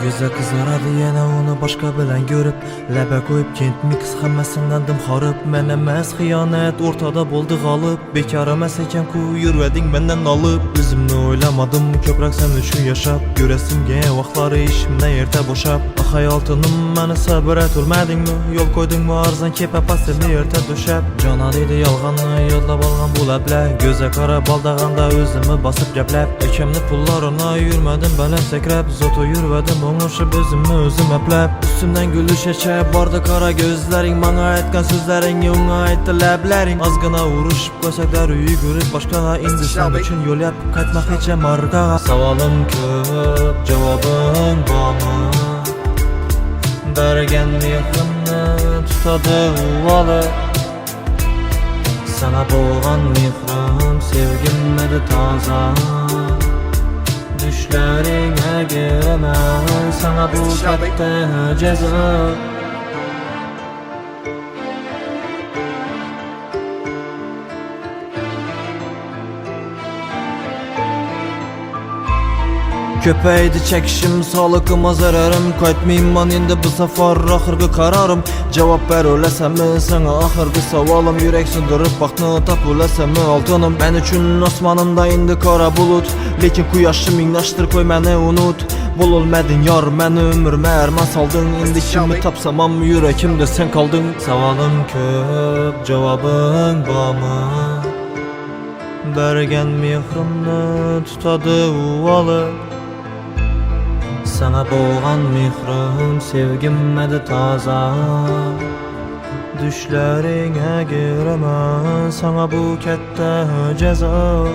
Göze kızaradı yana onu başka bilen görüp Lebe koyup kent mix hammasinden dim harıp Men emas hıyanet ortada buldu galıp Bekar emas eken ku yürvedin benden alıp Özümni oylamadım köprak sen üçün yaşap Göresimge vaxtları işimden yerde boşap Hayaltınım məni sabır et ölmedin mi? Yol koydun mu arzan kepe pastelli yerde döşep Canan idi yalğanlı yolda balğan bu ləblə Göze kara baldağanda özümü basıp gəplep Ekemli pullarına yürmedim ben sekrep Zoto yürvedim onuşup özümü özüm əplep Üstümden gülüş eçep vardı kara gözlerin Bana etken sözlerin yoluna etti ləblərin Azgına uğruşup gösəklər üyü görüp Başka indi sen üçün yol yapıp qaytmaq içem arqağa Savalım köp cevabın bana Bergen mehrimni tutadı uvalı Sana boğan mehrim sevgim edi taza Düşlerine giremem sana bu katta ceza Köpeydi çekişim, sağlıkıma zararım Qaytmayım ben indi bu sefer ahırgı kararım Cevap ver öylesemi sana ahırgı savalım Yürek sındırıp vaxtını tap öylesemi altınım Ben üçün osmanımda indi kara bulut Lekin kuyaşım inlaştır koy məni unut Bol olmadın yar məni ömürmə ərman saldın İndi kimi tapsamam yürekimde sen kaldın Savalım köp cevabın bana Bergen mehrimni tutadı uvalı Sana boğan mehrim sevgim edi taza Düşlerine giremem sana bu katta ceza